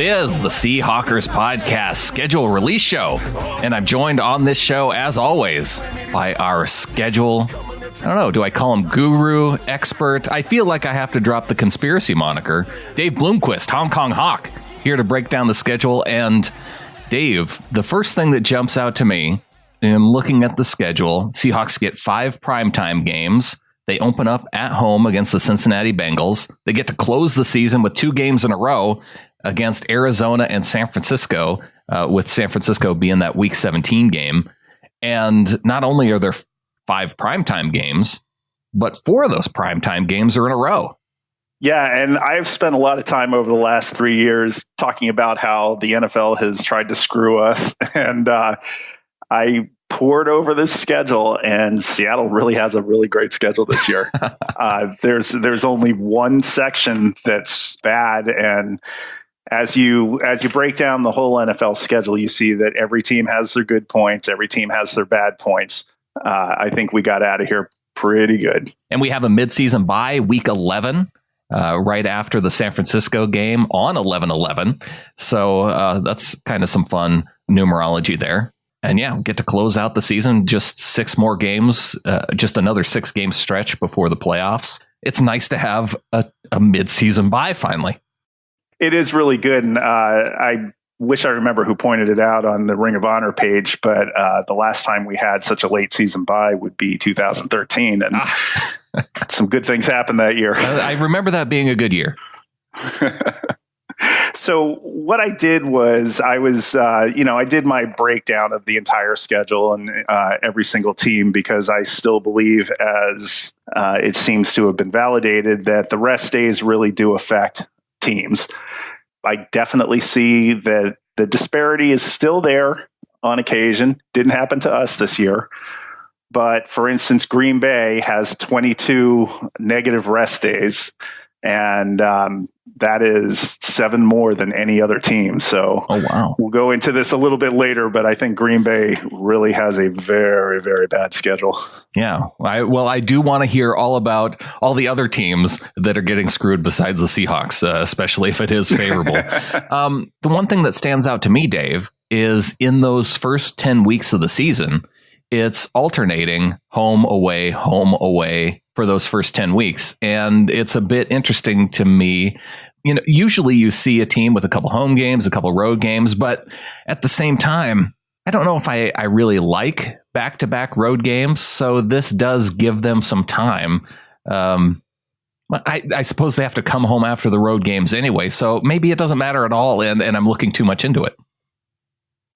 is the Seahawkers Podcast schedule release show, and I'm joined on this show, as always, by our schedule, I don't know, do I call him guru, expert? I feel like I have to drop the conspiracy moniker. Dave Bloomquist, Hong Kong Hawk, here to break down the schedule. And Dave, the first thing that jumps out to me in looking at the schedule, Seahawks get 5 primetime games. They open up at home against the Cincinnati Bengals. They get to close the season with 2 games in a row against Arizona and San Francisco, with San Francisco being that Week 17 game. And not only are there 5 primetime games, but 4 of those primetime games are in a row. Yeah, and I've spent a lot of time over the last 3 years talking about how the NFL has tried to screw us. And I poured over this schedule, and Seattle really has a really great schedule this year. There's only one section that's bad, and as you break down the whole NFL schedule, you see that every team has their good points, every team has their bad points. I think we got out of here pretty good. And we have a midseason bye, Week 11, right after the San Francisco game on 11/11. So that's kind of some fun numerology there. And yeah, get to close out the season, just 6 more games, just another 6-game stretch before the playoffs. It's nice to have a midseason bye finally. It is really good. And I wish I remember who pointed it out on the Ring of Honor page, but the last time we had such a late season bye would be 2013. And some good things happened that year. I remember that being a good year. So what I did was I did my breakdown of the entire schedule and every single team, because I still believe, as it seems to have been validated, that the rest days really do affect teams. I definitely see that the disparity is still there on occasion. Didn't happen to us this year. But for instance, Green Bay has 22 negative rest days, and that is 7 more than any other team. So wow. We'll go into this a little bit later, but I think Green Bay really has a very, very bad schedule. Yeah. I do want to hear all about all the other teams that are getting screwed besides the Seahawks, especially if it is favorable. The one thing that stands out to me, Dave, is in those first 10 weeks of the season, it's alternating home, away for those first 10 weeks. And it's a bit interesting to me. You know, usually you see a team with a couple home games, a couple road games, but at the same time, I don't know if I really like back-to-back road games. So this does give them some time. I suppose they have to come home after the road games anyway. So maybe it doesn't matter at all. And I'm looking too much into it.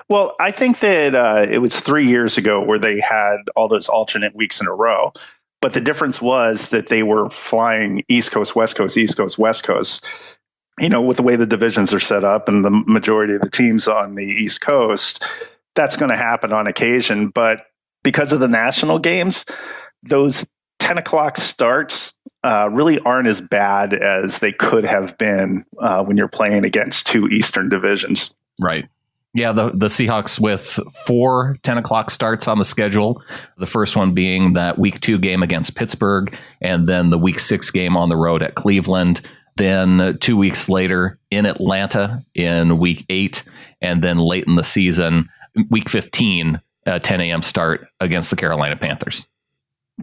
Well, I think that it was 3 years ago where they had all those alternate weeks in a row. But the difference was that they were flying East Coast, West Coast, East Coast, West Coast. You know, with the way the divisions are set up and the majority of the teams on the East Coast, that's going to happen on occasion. But because of the national games, those 10 o'clock starts really aren't as bad as they could have been when you're playing against 2 Eastern divisions. Right. Yeah, the Seahawks with 4 10 o'clock starts on the schedule. The first one being that Week 2 game against Pittsburgh, and then the Week 6 game on the road at Cleveland. Then 2 weeks later in Atlanta in Week 8, and then late in the season, Week 15, 10 a.m. start against the Carolina Panthers.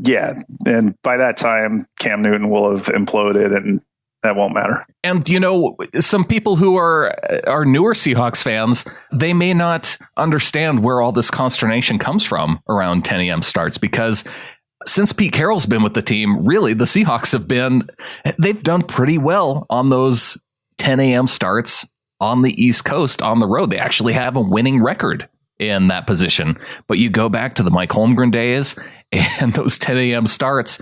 Yeah, and by that time, Cam Newton will have imploded, and that won't matter. And, you know, some people who are newer Seahawks fans, they may not understand where all this consternation comes from around 10 a.m. starts, because since Pete Carroll's been with the team, really, the Seahawks they've done pretty well on those 10 a.m. starts on the East Coast on the road. They actually have a winning record in that position. But you go back to the Mike Holmgren days and those 10 a.m. starts,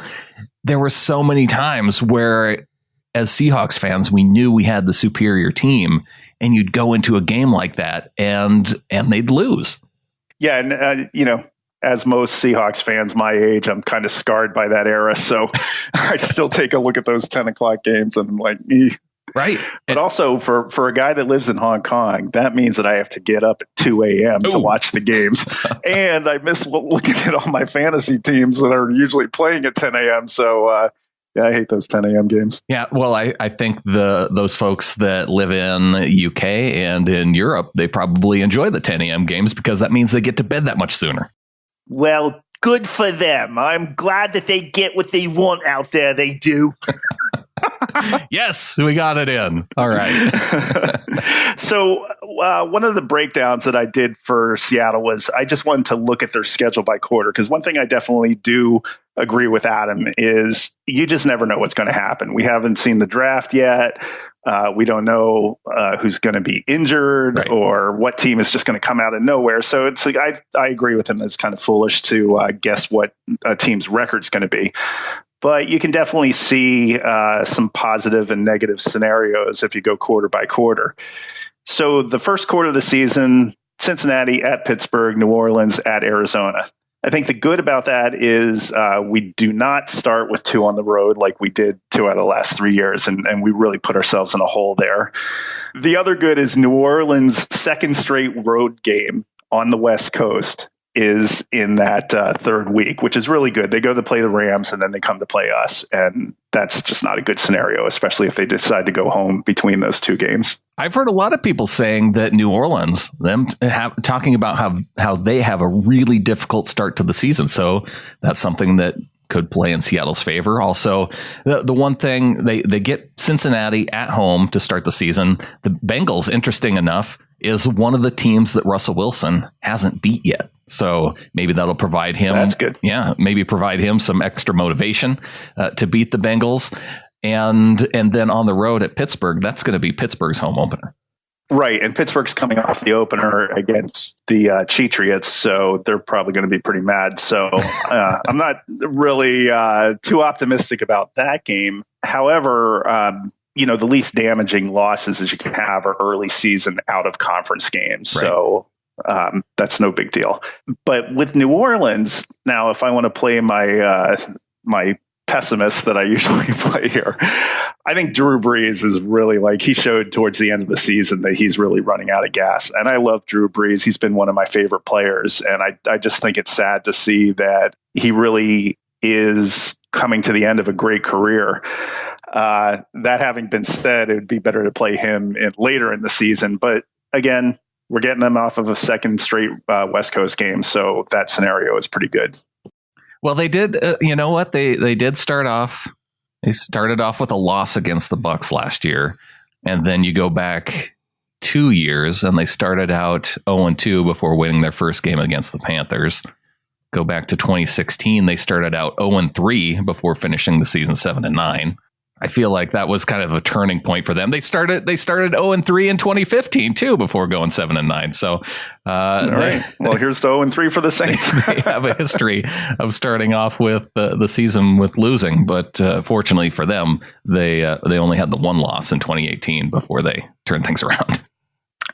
there were so many times where, as Seahawks fans, we knew we had the superior team, and you'd go into a game like that and they'd lose. Yeah. And, as most Seahawks fans my age, I'm kind of scarred by that era. So I still take a look at those 10 o'clock games and I'm like, Right. But also for a guy that lives in Hong Kong, that means that I have to get up at 2 a.m. to watch the games. And I miss looking at all my fantasy teams that are usually playing at 10 a.m. So Yeah, I hate those 10 a.m. games. Yeah, well, I think those folks that live in UK and in Europe, they probably enjoy the 10 a.m. games because that means they get to bed that much sooner. Well, good for them. I'm glad that they get what they want out there. They do. Yes, we got it in. All right. So one of the breakdowns that I did for Seattle was I just wanted to look at their schedule by quarter, because one thing I definitely do agree with Adam is you just never know what's going to happen. We haven't seen the draft yet. We don't know who's going to be injured, right, or what team is just going to come out of nowhere. So it's like I agree with him that it's kind of foolish to guess what a team's record's going to be. But you can definitely see some positive and negative scenarios if you go quarter by quarter. So the first quarter of the season, Cincinnati at Pittsburgh, New Orleans at Arizona. I think the good about that is we do not start with 2 on the road like we did 2 out of the last 3 years, and we really put ourselves in a hole there. The other good is New Orleans' second straight road game on the West Coast is in that third week, which is really good. They go to play the Rams and then they come to play us. And that's just not a good scenario, especially if they decide to go home between those 2 games. I've heard a lot of people saying that New Orleans, talking about how they have a really difficult start to the season. So that's something that could play in Seattle's favor. Also, the one thing, they get Cincinnati at home to start the season. The Bengals, interesting enough, is one of the teams that Russell Wilson hasn't beat yet. So maybe that'll provide him. That's good. Yeah, maybe provide him some extra motivation to beat the Bengals. And then on the road at Pittsburgh, that's going to be Pittsburgh's home opener. Right. And Pittsburgh's coming off the opener against the Patriots, so they're probably going to be pretty mad. So I'm not really too optimistic about that game. However, the least damaging losses that you can have are early season out of conference games. Right. So that's no big deal. But with New Orleans, now, if I want to play my pessimist that I usually play here, I think Drew Brees is really he showed towards the end of the season that he's really running out of gas. And I love Drew Brees. He's been one of my favorite players. And I just think it's sad to see that he really is coming to the end of a great career. That having been said, it would be better to play him later in the season. But again, we're getting them off of a second straight West Coast game. So that scenario is pretty good. Well, they did, you know what? They did start off. They started off with a loss against the Bucs last year. And then you go back 2 years and they started out 0-2 before winning their first game against the Panthers. Go back to 2016. They started out 0-3 before finishing the season 7-9. I feel like that was kind of a turning point for them. They started 0-3 in 2015 too, before going 7-9. So, right. Well, here's the 0-3 for the Saints. They have a history of starting off with the season with losing, but fortunately for them, they only had the one loss in 2018 before they turned things around.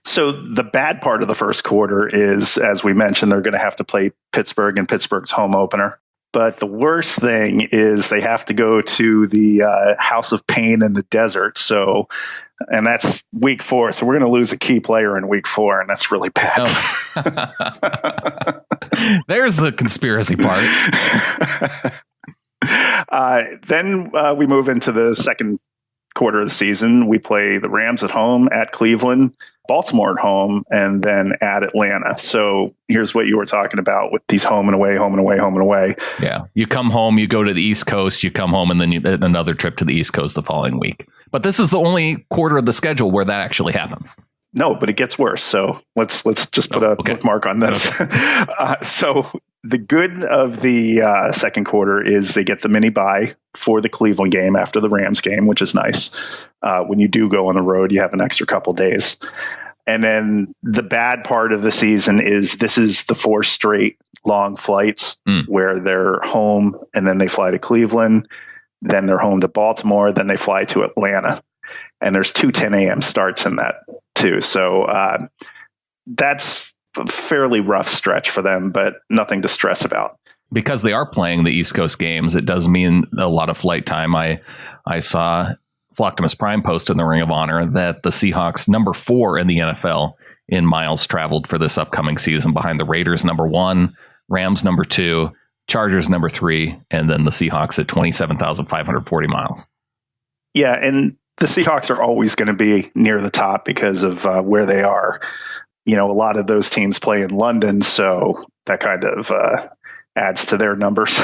So the bad part of the first quarter is, as we mentioned, they're going to have to play Pittsburgh in Pittsburgh's home opener. But the worst thing is they have to go to the House of Pain in the desert. So, and that's week 4. So we're going to lose a key player in week 4, and that's really bad. Oh. There's the conspiracy part. Then we move into the second quarter of the season. We play the Rams at home, at Cleveland, Baltimore at home, and then at Atlanta. So here's what you were talking about with these home and away, home and away, home and away. Yeah. You come home, you go to the East Coast, you come home, and then another trip to the East Coast the following week. But this is the only quarter of the schedule where that actually happens. No, but it gets worse. So let's just put a bookmark on this. Okay. So the good of the second quarter is they get the mini bye for the Cleveland game after the Rams game, which is nice. When you do go on the road, you have an extra couple days. And then the bad part of the season is this is the 4 straight long flights where they're home and then they fly to Cleveland, then they're home to Baltimore, then they fly to Atlanta. And there's 2 10 a.m. starts in that too. So that's a fairly rough stretch for them, but nothing to stress about. Because they are playing the East Coast games, it does mean a lot of flight time. I saw Flocktimus Prime post in the Ring of Honor that the Seahawks, number 4 in the NFL in miles traveled for this upcoming season, behind the Raiders, number 1, Rams, number 2, Chargers number 3, and then the Seahawks at 27,540 miles. Yeah, and the Seahawks are always going to be near the top because of where they are. A lot of those teams play in London, so that kind of adds to their numbers.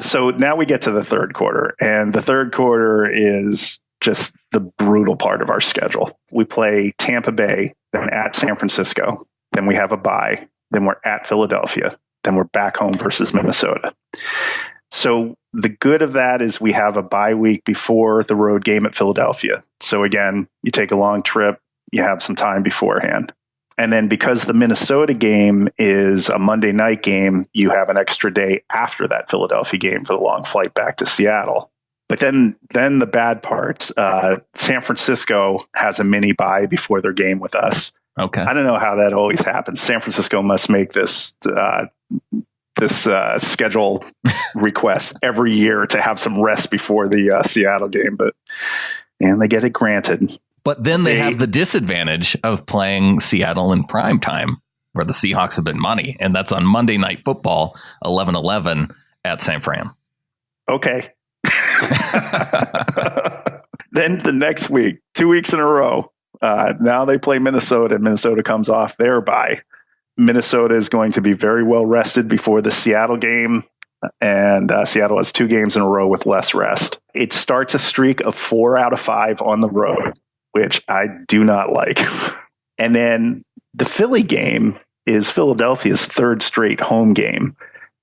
So now we get to the third quarter, and the third quarter is just the brutal part of our schedule. We play Tampa Bay, then at San Francisco, then we have a bye, then we're at Philadelphia, then we're back home versus Minnesota. So the good of that is we have a bye week before the road game at Philadelphia. So again, you take a long trip, you have some time beforehand. And then because the Minnesota game is a Monday night game, you have an extra day after that Philadelphia game for the long flight back to Seattle. But then the bad part, San Francisco has a mini bye before their game with us. Okay. I don't know how that always happens. San Francisco must make this schedule request every year to have some rest before the Seattle game, and they get it granted. But then they have the disadvantage of playing Seattle in prime time, where the Seahawks have been money, and that's on Monday Night Football, 11:11 at San Fran. Okay. Then the next week, 2 weeks in a row, now they play Minnesota. Minnesota comes off their bye. Minnesota is going to be very well rested before the Seattle game, and Seattle has 2 games in a row with less rest. It starts a streak of 4 out of 5 on the road, which I do not like. And then the Philly game is Philadelphia's 3rd straight home game.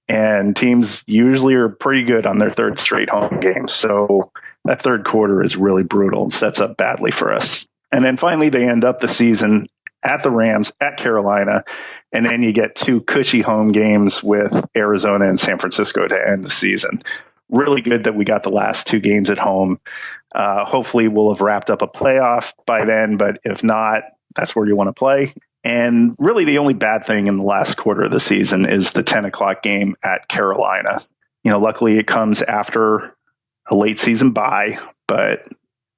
And teams usually are pretty good on their 3rd straight home game. So that third quarter is really brutal and sets up badly for us. And then finally, they end up the season at the Rams, at Carolina. And then you get 2 cushy home games with Arizona and San Francisco to end the season. Really good that we got the last 2 games at home. Hopefully we'll have wrapped up a playoff by then, but if not, that's where you want to play. And really the only bad thing in the last quarter of the season is the 10 o'clock game at Carolina. Luckily it comes after a late season bye, but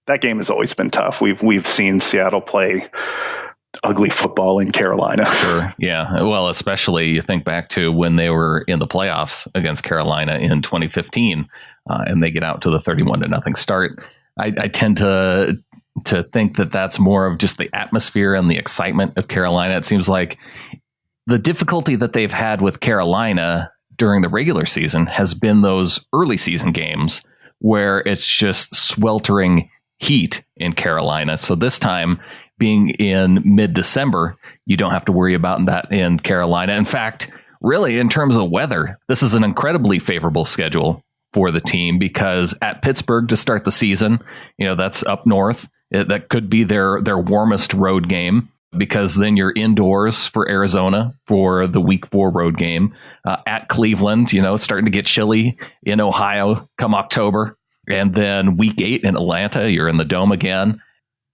that game has always been tough. We've seen Seattle play ugly football in Carolina. Sure. Yeah. Well, especially you think back to when they were in the playoffs against Carolina in 2015, and they get out to the 31-0 start. I tend to think that that's more of just the atmosphere and the excitement of Carolina. It seems like the difficulty that they've had with Carolina during the regular season has been those early season games where it's just sweltering heat in Carolina. So this time, being in mid-December, you don't have to worry about that in Carolina. In fact, really, in terms of weather, this is an incredibly favorable schedule for the team because at Pittsburgh to start the season, that's up north. That could be their warmest road game because then you're indoors for Arizona for the week 4 road game. At Cleveland, it's starting to get chilly in Ohio come October. And then week 8 in Atlanta, you're in the Dome again.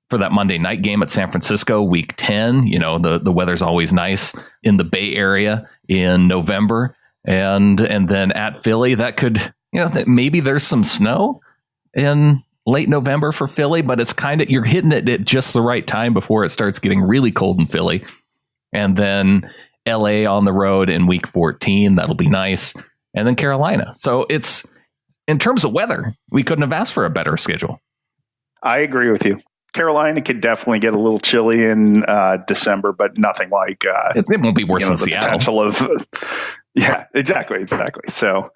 For that Monday night game at San Francisco, week 10, the weather's always nice in the Bay Area in November. And then at Philly, that could, maybe there's some snow in late November for Philly, but it's you're hitting it at just the right time before it starts getting really cold in Philly. And then LA on the road in week 14, that'll be nice. And then Carolina. So it's, in terms of weather, we couldn't have asked for a better schedule. I agree with you. Carolina could definitely get a little chilly in December, but nothing like it won't be worse than the Seattle. Potential of yeah, exactly. So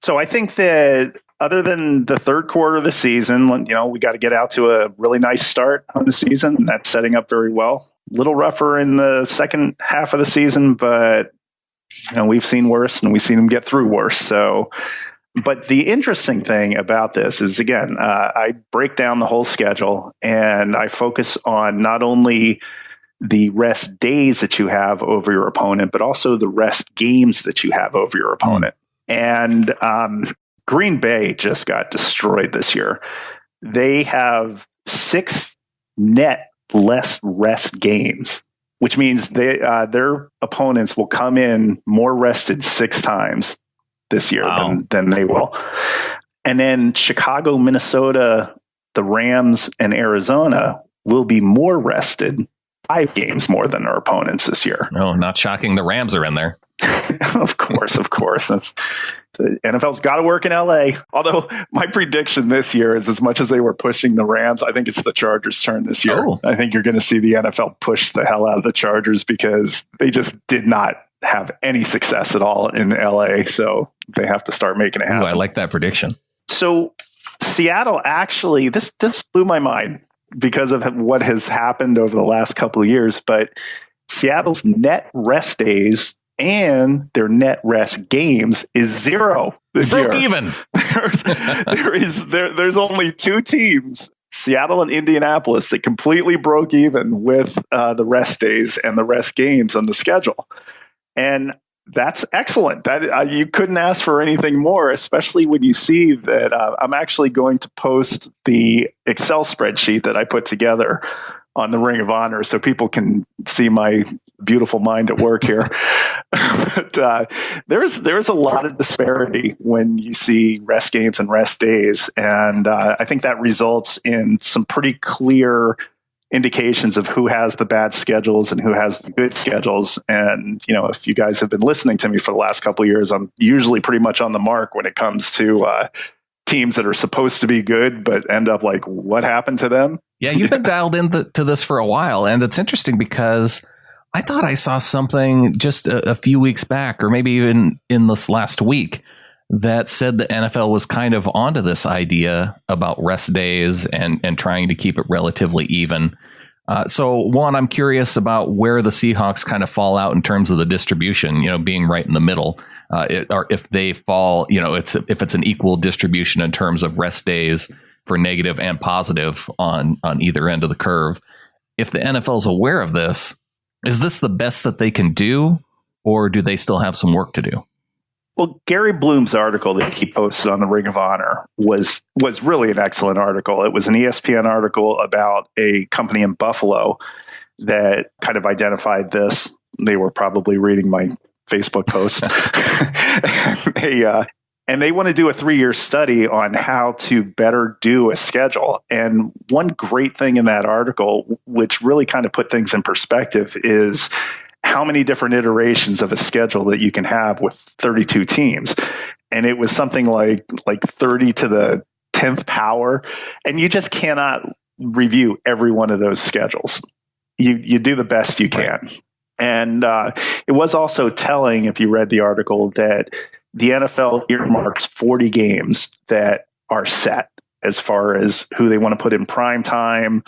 I think that other than the third quarter of the season, we got to get out to a really nice start on the season. And that's setting up very well. A little rougher in the second half of the season, but we've seen worse and we've seen them get through worse. So. But the interesting thing about this is, again, I break down the whole schedule and I focus on not only the rest days that you have over your opponent, but also the rest games that you have over your opponent. And Green Bay just got destroyed this year. They have 6 net less rest games, which means their opponents will come in more rested 6 times this year than they will. And then Chicago, Minnesota, the Rams, and Arizona will be more rested 5 games more than their opponents this year. No, not shocking. The Rams are in there. Of course. The NFL's got to work in LA. Although my prediction this year is, as much as they were pushing the Rams, I think it's the Chargers' turn this year. Oh. I think you're going to see the NFL push the hell out of the Chargers because they just did not have any success at all in LA. So they have to start making it happen. Ooh, I like that prediction. So Seattle actually, this blew my mind because of what has happened over the last couple of years. But Seattle's net rest days and their net rest games is 0 this year. Broke even. There's only 2 teams, Seattle and Indianapolis, that completely broke even with the rest days and the rest games on the schedule. And that's excellent. That you couldn't ask for anything more, especially when you see that I'm actually going to post the Excel spreadsheet that I put together on the Ring of Honor so people can see my beautiful mind at work here. But there's a lot of disparity when you see rest games and rest days. And I think that results in some pretty clear indications of who has the bad schedules and who has the good schedules. And, if you guys have been listening to me for the last couple of years, I'm usually pretty much on the mark when it comes to teams that are supposed to be good, but end up like, what happened to them? Yeah, you've been dialed into this for a while. And it's interesting because I thought I saw something just a few weeks back, or maybe even in this last week, that said the NFL was kind of onto this idea about rest days and trying to keep it relatively even. So one, I'm curious about where the Seahawks kind of fall out in terms of the distribution, being right in the middle, or if they fall, if it's an equal distribution in terms of rest days for negative and positive on either end of the curve. If the NFL is aware of this, is this the best that they can do, or do they still have some work to do? Well, Gary Bloom's article that he posted on the Ring of Honor was really an excellent article. It was an ESPN article about a company in Buffalo that kind of identified this. They were probably reading my Facebook post. And they want to do a 3-year study on how to better do a schedule. And one great thing in that article, which really kind of put things in perspective, is how many different iterations of a schedule that you can have with 32 teams. And it was something like 30 to the 10th power. And you just cannot review every one of those schedules. You do the best you can. And it was also telling, if you read the article, that the NFL earmarks 40 games that are set as far as who they want to put in prime time,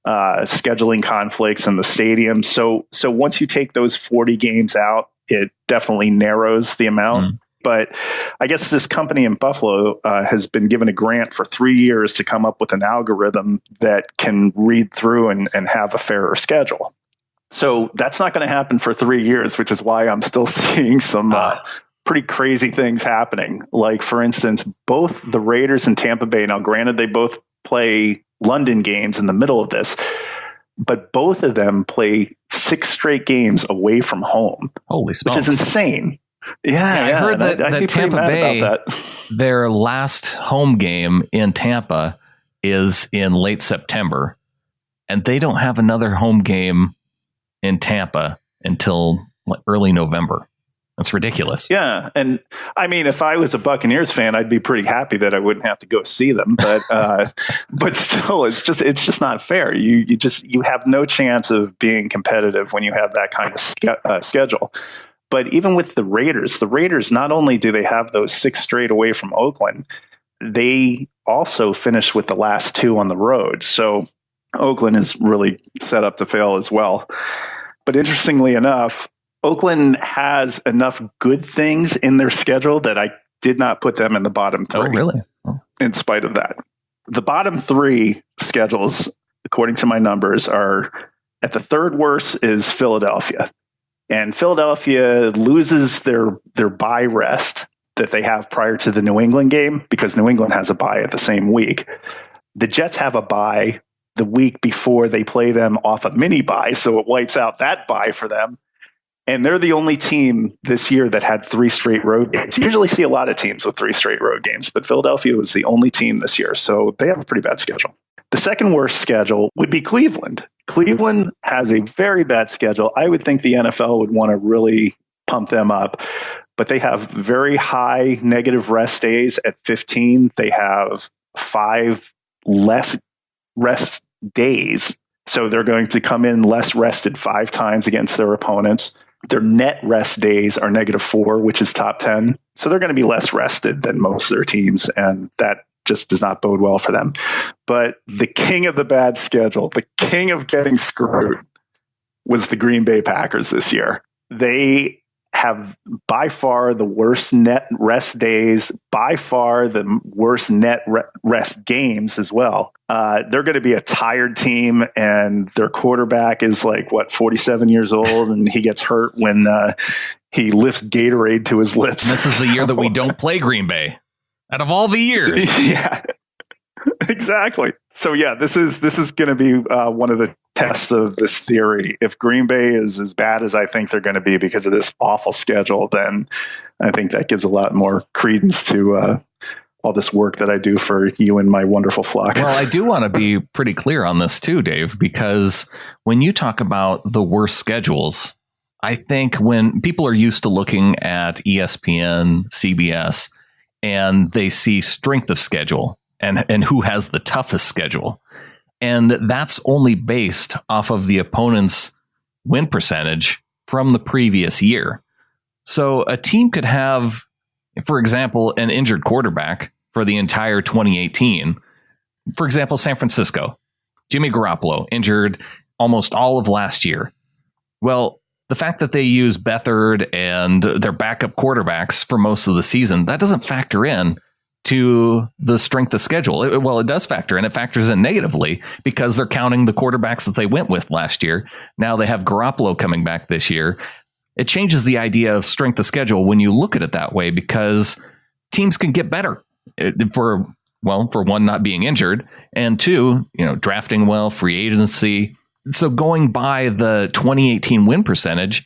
scheduling conflicts in the stadium. So once you take those 40 games out, it definitely narrows the amount. But I guess this company in Buffalo has been given a grant for 3 years to come up with an algorithm that can read through and have a fairer schedule. So that's not going to happen for 3 years, which is why I'm still seeing some pretty crazy things happening. Like, for instance, both the Raiders and Tampa Bay, now granted, they both play London games in the middle of this, but both of them play 6 straight games away from home. Holy smokes. Which is insane. Yeah, I heard that, that Tampa Bay, their last home game in Tampa is in late September, and they don't have another home game in Tampa until early November. That's ridiculous. Yeah. And I mean, if I was a Buccaneers fan, I'd be pretty happy that I wouldn't have to go see them. But but still, it's just not fair. You have no chance of being competitive when you have that kind of schedule. But even with the Raiders, not only do they have those 6 straight away from Oakland, they also finish with the last 2 on the road. So Oakland is really set up to fail as well. But interestingly enough, Oakland has enough good things in their schedule that I did not put them in the bottom 3. Oh, really? Oh. In spite of that. The bottom 3 schedules, according to my numbers, are at the 3rd worst is Philadelphia. And Philadelphia loses their bye rest that they have prior to the New England game because New England has a bye at the same week. The Jets have a bye the week before they play them off a mini bye, so it wipes out that bye for them. And they're the only team this year that had 3 straight road games. You usually see a lot of teams with 3 straight road games, but Philadelphia was the only team this year, so they have a pretty bad schedule. The second worst schedule would be Cleveland. Cleveland has a very bad schedule. I would think the NFL would want to really pump them up. But they have very high negative rest days at 15. They have 5 less rest days. So they're going to come in less rested 5 times against their opponents. Their net rest days are -4, which is top 10. So they're going to be less rested than most of their teams. And that just does not bode well for them. But the king of the bad schedule, the king of getting screwed, was the Green Bay Packers this year. They have by far the worst net rest days, by far the worst net rest games as well. They're going to be a tired team, and their quarterback is 47 years old, and he gets hurt when he lifts Gatorade to his lips. And this is the year that we don't play Green Bay. Out of all the years. Yeah, exactly. So yeah, this is going to be one of the tests of this theory. If Green Bay is as bad as I think they're going to be because of this awful schedule, then I think that gives a lot more credence to all this work that I do for you and my wonderful flock. Well, I do want to be pretty clear on this too, Dave, because when you talk about the worst schedules, I think when people are used to looking at ESPN, CBS, and they see strength of schedule and who has the toughest schedule. And that's only based off of the opponent's win percentage from the previous year. So a team could have, for example, an injured quarterback for the entire 2018. For example, San Francisco, Jimmy Garoppolo injured almost all of last year. Well, the fact that they use Beathard and their backup quarterbacks for most of the season, that doesn't factor in to the strength of schedule. It does factor in. It factors in negatively because they're counting the quarterbacks that they went with last year. Now they have Garoppolo coming back this year. It changes the idea of strength of schedule when you look at it that way, because teams can get better for one, not being injured, and 2, drafting well, free agency. So going by the 2018 win percentage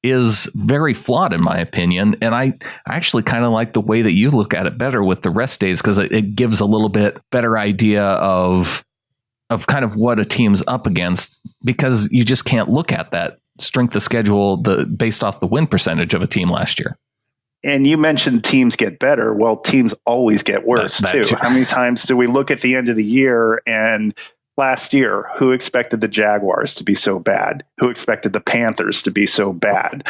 is very flawed, in my opinion. And I actually kind of like the way that you look at it better with the rest days, because it gives a little bit better idea of kind of what a team's up against, because you just can't look at that strength of schedule based off the win percentage of a team last year. And you mentioned teams get better. Well, teams always get worse too. How many times do we look at the end of the year and last year, who expected the Jaguars to be so bad? Who expected the Panthers to be so bad?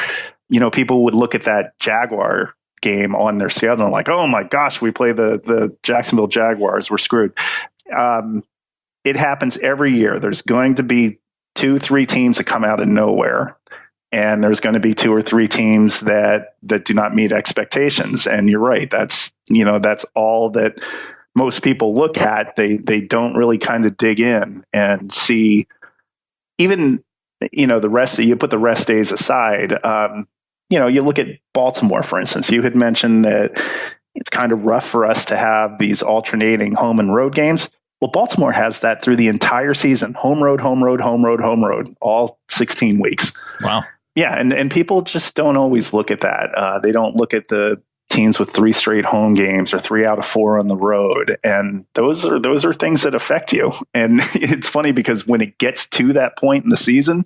People would look at that Jaguar game on their schedule and like, oh my gosh, we play the Jacksonville Jaguars, we're screwed. It happens every year. There's going to be 2-3 teams that come out of nowhere, and there's going to be 2 or 3 teams that do not meet expectations. And you're right. That's all that most people look at. They don't really kind of dig in and see even, the rest. You put the rest days aside. You look at Baltimore, for instance. You had mentioned that it's kind of rough for us to have these alternating home and road games. Well, Baltimore has that through the entire season. Home road, home road, home road, home road, all 16 weeks. Wow. Yeah. And people just don't always look at that. They don't look at the teams with 3 straight home games or 3 out of 4 on the road. And those are things that affect you. And it's funny because when it gets to that point in the season,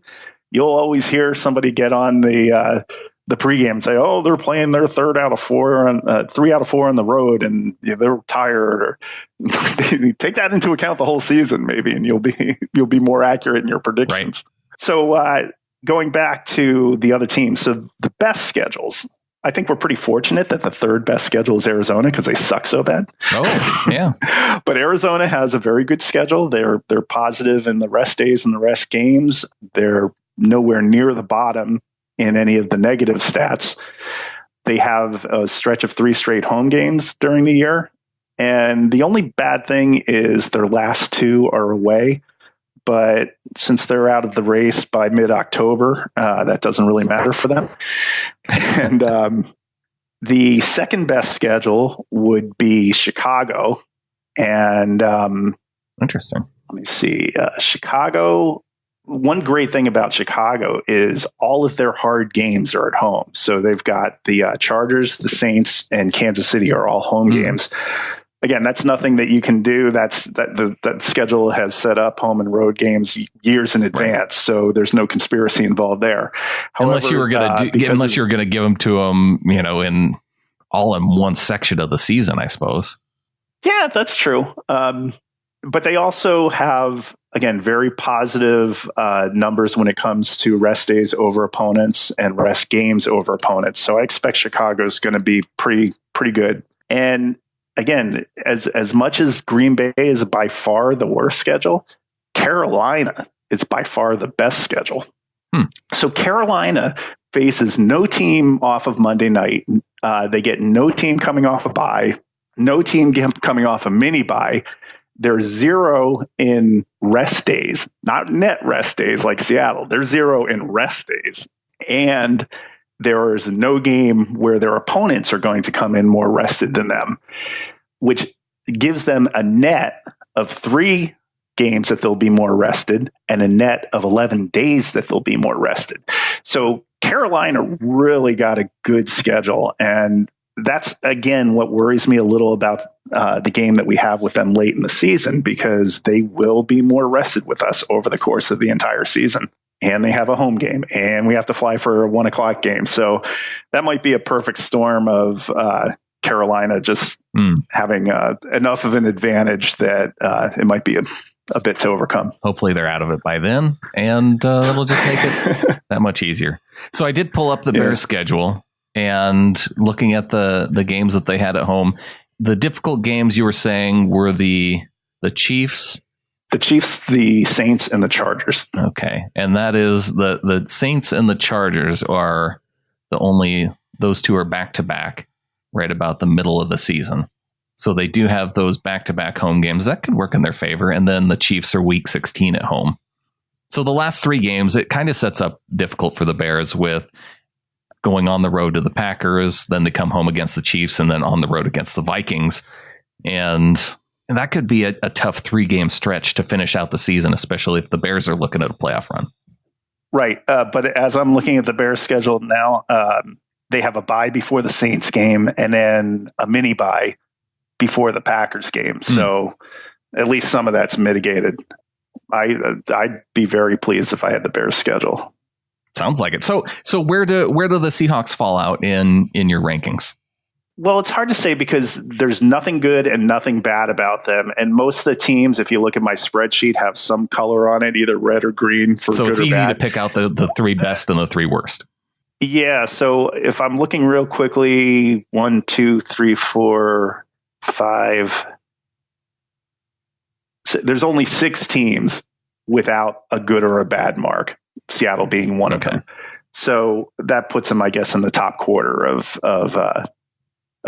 you'll always hear somebody get on the pregame and say, oh, they're playing their 3 out of 4 on the road, and they're tired. Or take that into account the whole season, maybe, and you'll be more accurate in your predictions. Right. So going back to the other teams, so the best schedules, I think we're pretty fortunate that the 3rd best schedule is Arizona because they suck so bad. Oh, yeah. But Arizona has a very good schedule. They're positive in the rest days and the rest games. They're nowhere near the bottom in any of the negative stats. They have a stretch of 3 straight home games during the year. And the only bad thing is their last 2 are away. But since they're out of the race by mid-October, that doesn't really matter for them. And the 2nd best schedule would be Chicago. And interesting. Let me see. Chicago, one great thing about Chicago is all of their hard games are at home. So they've got the Chargers, the Saints, and Kansas City are all home games. again, that's nothing that you can do. That schedule has set up home and road games years in advance, right. So there's no conspiracy involved there. However, unless you were going to give them to them, in one section of the season, I suppose. Yeah, that's true. But they also have, again, very positive numbers when it comes to rest days over opponents and rest games over opponents. So I expect Chicago's going to be pretty good. And again, as much as Green Bay is by far the worst schedule, Carolina is by far the best schedule. So Carolina faces no team off of Monday night. They get no team coming off a bye, no team coming off a mini bye. There's 0 in rest days, not net rest days like Seattle. There's 0 in rest days. And there is no game where their opponents are going to come in more rested than them, which gives them a net of 3 games that they'll be more rested and a net of 11 days that they'll be more rested. So Carolina really got a good schedule. And that's, again, what worries me a little about the game that we have with them late in the season, because they will be more rested with us over the course of the entire season. And they have a home game, and we have to fly for a 1:00 game. So that might be a perfect storm of Carolina just having enough of an advantage that it might be a bit to overcome. Hopefully they're out of it by then, and it'll just make it that much easier. So I did pull up the Bears schedule, and looking at the games that they had at home, the difficult games you were saying were the Chiefs. The Chiefs, the Saints, and the Chargers. Okay. And that is the Saints and the Chargers are those two are back-to-back right about the middle of the season. So they do have those back-to-back home games. That could work in their favor. And then the Chiefs are week 16 at home. So the last 3 games, it kind of sets up difficult for the Bears with going on the road to the Packers, then they come home against the Chiefs, and then on the road against the Vikings. And that could be a tough 3-game stretch to finish out the season, especially if the Bears are looking at a playoff run. Right. But as I'm looking at the Bears schedule now, they have a bye before the Saints game and then a mini bye before the Packers game. So at least some of that's mitigated. I'd be very pleased if I had the Bears schedule. Sounds like it. So where do the Seahawks fall out in your rankings? Well, it's hard to say because there's nothing good and nothing bad about them. And most of the teams, if you look at my spreadsheet, have some color on it, either red or green for good or bad. So it's easy to pick out the 3 best and the 3 worst. Yeah. So if I'm looking real quickly, 1, 2, 3, 4, 5. There's only 6 teams without a good or a bad mark, Seattle being one of them. So that puts them, I guess, in the top quarter of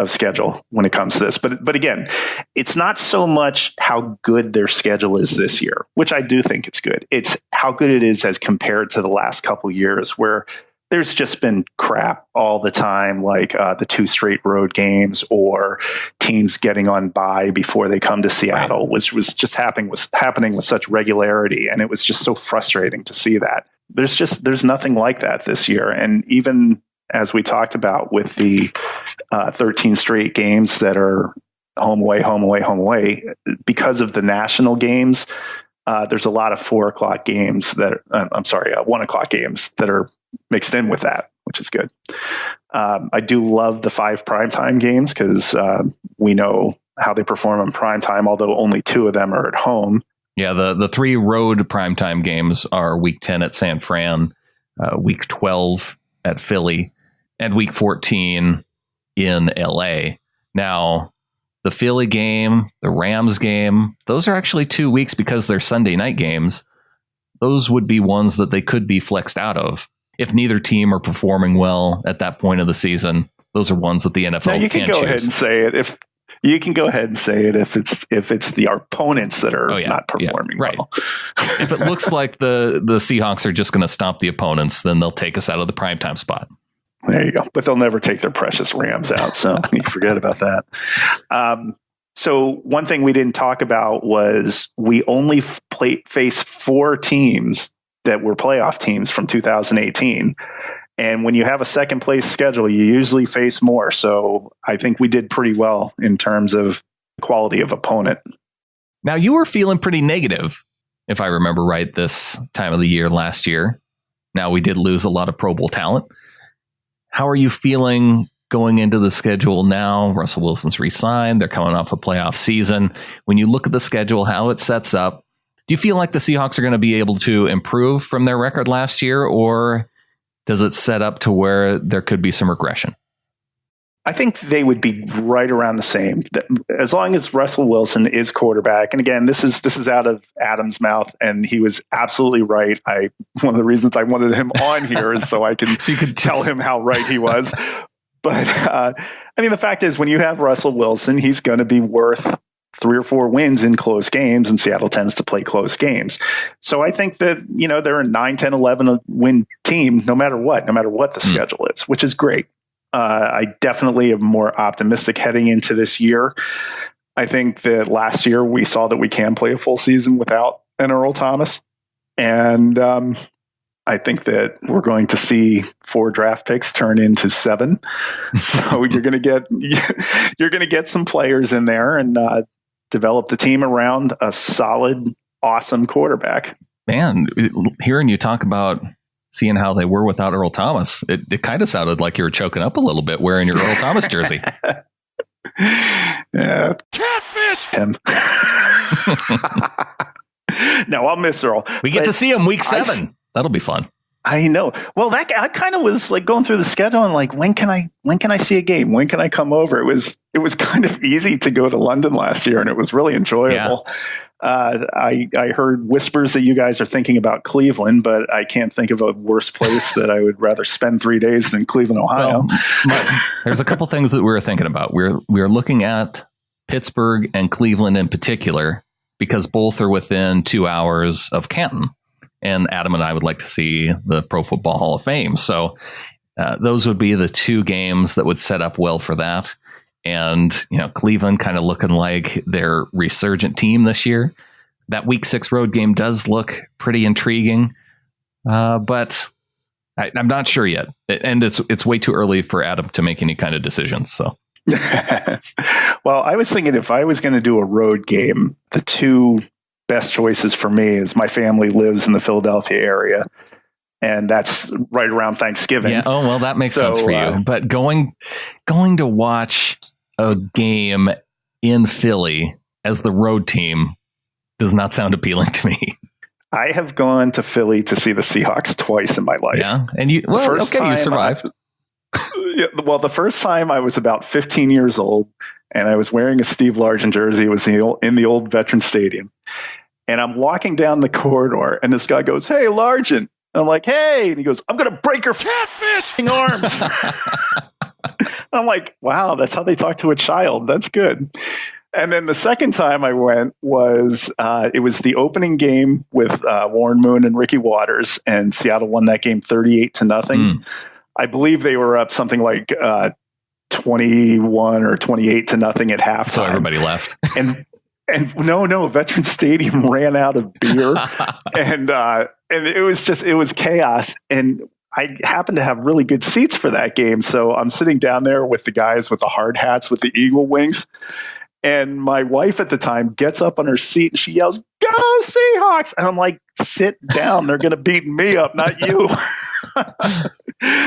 schedule when it comes to this. But again, it's not so much how good their schedule is this year, which I do think it's good. It's how good it is as compared to the last couple of years where there's just been crap all the time, like the 2 straight road games or teams getting on bye before they come to Seattle, which was just happening with such regularity. And it was just so frustrating to see that. There's nothing like that this year. And even as we talked about with the 13 straight games that are home away, home away, home away, because of the national games, there's a lot of 4:00 games that are, 1:00 games that are mixed in with that, which is good. I do love the 5 primetime games because we know how they perform in primetime, although only 2 of them are at home. Yeah, the 3 road primetime games are week 10 at San Fran, week 12 at Philly, and week 14 in LA. Now, the Philly game, the Rams game, those are actually 2 weeks because they're Sunday night games. Those would be ones that they could be flexed out of. If neither team are performing well at that point of the season, those are ones that the NFL can choose. You can go ahead and say it. If it's the opponents that are not performing well. If it looks like the Seahawks are just going to stomp the opponents, then they'll take us out of the primetime spot. There you go. But they'll never take their precious Rams out, so you can forget about that. So one thing we didn't talk about was we only face 4 teams that were playoff teams from 2018. And when you have a second place schedule, you usually face more. So I think we did pretty well in terms of quality of opponent. Now, you were feeling pretty negative, if I remember right, this time of the year last year. Now, we did lose a lot of Pro Bowl talent. How are you feeling going into the schedule now? Russell Wilson's re-signed. They're coming off a playoff season. When you look at the schedule, how it sets up, do you feel like the Seahawks are going to be able to improve from their record last year, or does it set up to where there could be some regression? I think they would be right around the same. As long as Russell Wilson is quarterback. And again, this is out of Adam's mouth, and he was absolutely right. One of the reasons I wanted him on here is so I can so you could tell him how right he was. But the fact is, when you have Russell Wilson, he's going to be worth 3 or 4 wins in close games, and Seattle tends to play close games. So I think that, they're a 9, 10, 11 win team, no matter what the schedule is, which is great. I definitely am more optimistic heading into this year. I think that last year we saw that we can play a full season without an Earl Thomas. And I think that we're going to see 4 draft picks turn into 7. So you're going to get some players in there and develop the team around a solid, awesome quarterback. Man, hearing you talk about seeing how they were without Earl Thomas, it kind of sounded like you were choking up a little bit wearing your Earl Thomas jersey. Yeah. Catfish him. No, I'll miss Earl. We get to see him week 7. That'll be fun. I know. Well, I kind of was like going through the schedule and like, when can I see a game? When can I come over? It was kind of easy to go to London last year, and it was really enjoyable. Yeah. I heard whispers that you guys are thinking about Cleveland, but I can't think of a worse place that I would rather spend 3 days than Cleveland, Ohio. Well, there's a couple things that we were thinking about. We're looking at Pittsburgh and Cleveland in particular, because both are within 2 hours of Canton. And Adam and I would like to see the Pro Football Hall of Fame. So those would be the 2 games that would set up well for that. And, Cleveland kind of looking like their resurgent team this year. That week 6 road game does look pretty intriguing, but I'm not sure yet. And it's way too early for Adam to make any kind of decisions. So, well, I was thinking if I was going to do a road game, the 2 best choices for me is my family lives in the Philadelphia area, and that's right around Thanksgiving. Yeah. Oh, well, that makes sense for you. But going to watch a game in Philly as the road team does not sound appealing to me. I have gone to Philly to see the Seahawks twice in my life. Yeah. And you survived. The first time I was about 15 years old, and I was wearing a Steve Largent jersey. It was in the old Veterans Stadium. And I'm walking down the corridor, and this guy goes, "Hey, Largent." I'm like, "Hey." And he goes, "I'm going to break your catfishing arms." I'm like, wow, that's how they talk to a child. That's good. And then the second time I went was, it was the opening game with Warren Moon and Ricky Waters, and Seattle won that game 38-0. I believe they were up something like 21 or 28-0 at halftime. So everybody left. And no, Veterans Stadium ran out of beer, and it was chaos. And I happened to have really good seats for that game, so I'm sitting down there with the guys with the hard hats with the eagle wings. And my wife at the time gets up on her seat and she yells, "Go Seahawks!" And I'm like, "Sit down. They're going to beat me up, not you."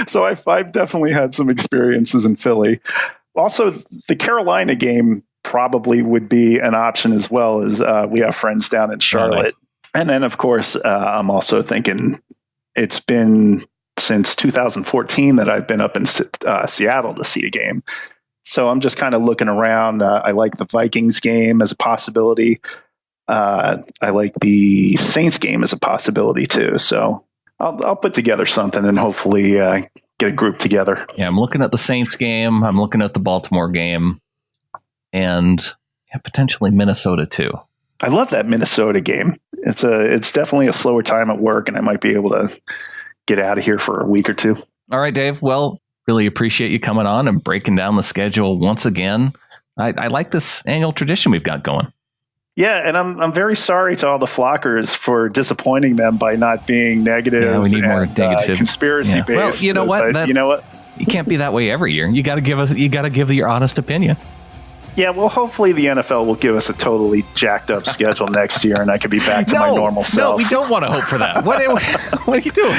So I've definitely had some experiences in Philly. Also, the Carolina game probably would be an option as well, as we have friends down in Charlotte. Oh, nice. And then, of course, I'm also thinking it's been since 2014 that I've been up in Seattle to see a game. So I'm just kind of looking around. I like the Vikings game as a possibility. I like the Saints game as a possibility too. So I'll put together something and hopefully get a group together. Yeah, I'm looking at the Saints game. I'm looking at the Baltimore game, and potentially Minnesota too. I love that Minnesota game. It's definitely a slower time at work, and I might be able to get out of here for a week or 2. All right, Dave. Well, really appreciate you coming on and breaking down the schedule once again. I like this annual tradition we've got going. Yeah, and I'm very sorry to all the flockers for disappointing them by not being negative. Yeah, we need more negative, conspiracy based. Well, you know what? You know what? You can't be that way every year. You got to give your honest opinion. Yeah, well, hopefully the NFL will give us a totally jacked up schedule next year, and I can be back to my normal self. No, we don't want to hope for that. What are you doing?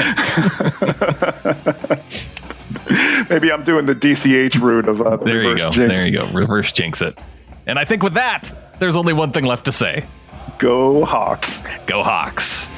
Maybe I'm doing the DCH route of there you reverse go. jinx. There you go. Reverse jinx it. And I think with that, there's only one thing left to say. Go Hawks. Go Hawks.